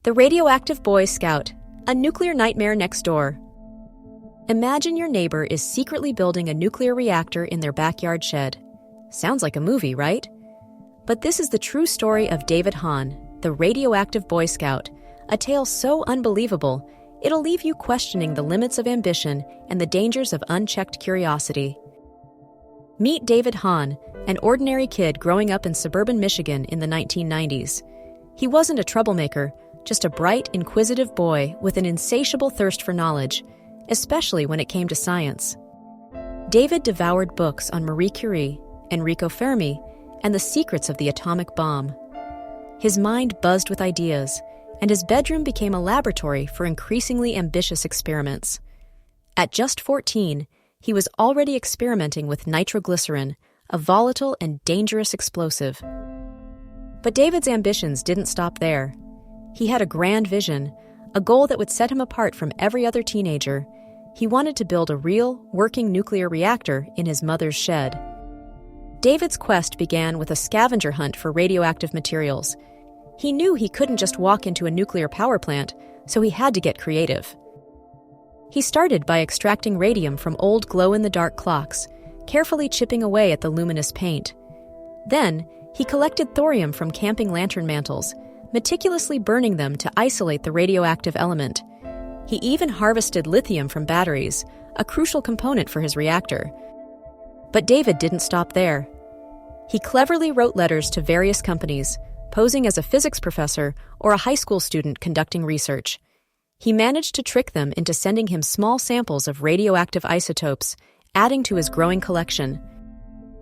The radioactive Boy Scout, a nuclear nightmare next door. Imagine your neighbor is secretly building a nuclear reactor in their backyard shed. Sounds like a movie, right? But this is the true story of David Hahn, the radioactive Boy Scout, a tale so unbelievable, it'll leave you questioning the limits of ambition and the dangers of unchecked curiosity. Meet David Hahn, an ordinary kid growing up in suburban Michigan in the 1990s. He wasn't a troublemaker, just a bright, inquisitive boy with an insatiable thirst for knowledge, especially when it came to science. David devoured books on Marie Curie, Enrico Fermi, and the secrets of the atomic bomb. His mind buzzed with ideas, and his bedroom became a laboratory for increasingly ambitious experiments. At just 14, he was already experimenting with nitroglycerin, a volatile and dangerous explosive. But David's ambitions didn't stop there. He had a grand vision, a goal that would set him apart from every other teenager. He wanted to build a real, working nuclear reactor in his mother's shed. David's quest began with a scavenger hunt for radioactive materials. He knew he couldn't just walk into a nuclear power plant, so he had to get creative. He started by extracting radium from old glow-in-the-dark clocks, carefully chipping away at the luminous paint. Then, he collected thorium from camping lantern mantles, meticulously burning them to isolate the radioactive element. He even harvested lithium from batteries, a crucial component for his reactor. But David didn't stop there. He cleverly wrote letters to various companies, posing as a physics professor or a high school student conducting research. He managed to trick them into sending him small samples of radioactive isotopes, adding to his growing collection.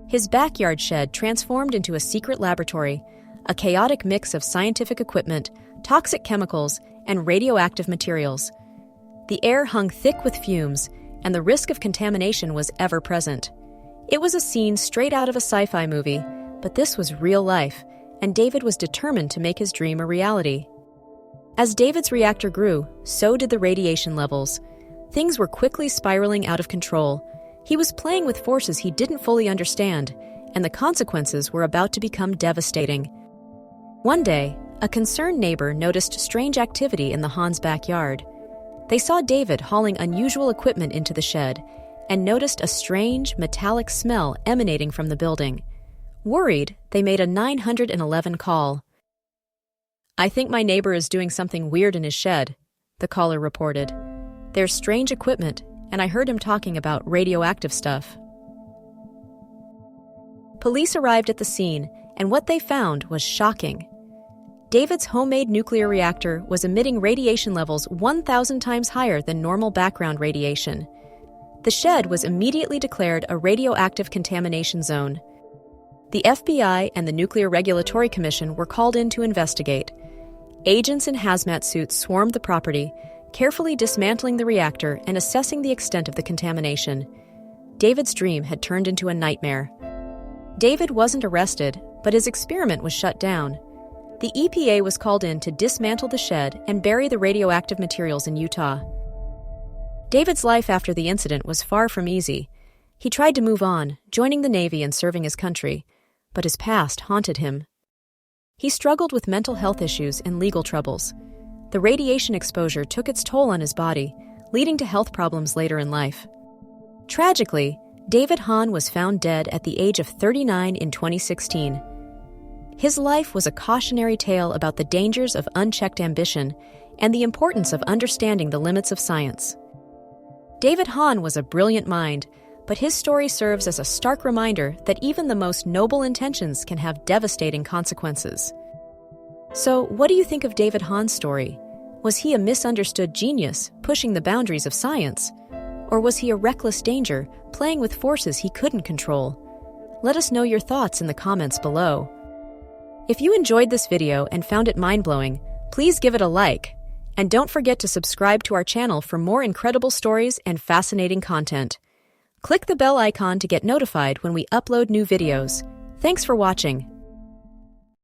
His backyard shed transformed into a secret laboratory, a chaotic mix of scientific equipment, toxic chemicals, and radioactive materials. The air hung thick with fumes, and the risk of contamination was ever present. It was a scene straight out of a sci-fi movie, but this was real life, and David was determined to make his dream a reality. As David's reactor grew, so did the radiation levels. Things were quickly spiraling out of control. He was playing with forces he didn't fully understand, and the consequences were about to become devastating. One day, a concerned neighbor noticed strange activity in the Hahn's backyard. They saw David hauling unusual equipment into the shed and noticed a strange, metallic smell emanating from the building. Worried, they made a 911 call. "I think my neighbor is doing something weird in his shed," the caller reported. "There's strange equipment, and I heard him talking about radioactive stuff." Police arrived at the scene, and what they found was shocking. David's homemade nuclear reactor was emitting radiation levels 1,000 times higher than normal background radiation. The shed was immediately declared a radioactive contamination zone. The FBI and the Nuclear Regulatory Commission were called in to investigate. Agents in hazmat suits swarmed the property, carefully dismantling the reactor and assessing the extent of the contamination. David's dream had turned into a nightmare. David wasn't arrested, but his experiment was shut down. The EPA was called in to dismantle the shed and bury the radioactive materials in Utah. David's life after the incident was far from easy. He tried to move on, joining the Navy and serving his country, but his past haunted him. He struggled with mental health issues and legal troubles. The radiation exposure took its toll on his body, leading to health problems later in life. Tragically, David Hahn was found dead at the age of 39 in 2016. His life was a cautionary tale about the dangers of unchecked ambition and the importance of understanding the limits of science. David Hahn was a brilliant mind, but his story serves as a stark reminder that even the most noble intentions can have devastating consequences. So, what do you think of David Hahn's story? Was he a misunderstood genius, pushing the boundaries of science? Or was he a reckless danger, playing with forces he couldn't control? Let us know your thoughts in the comments below. If you enjoyed this video and found it mind-blowing, please give it a like. And don't forget to subscribe to our channel for more incredible stories and fascinating content. Click the bell icon to get notified when we upload new videos. Thanks for watching.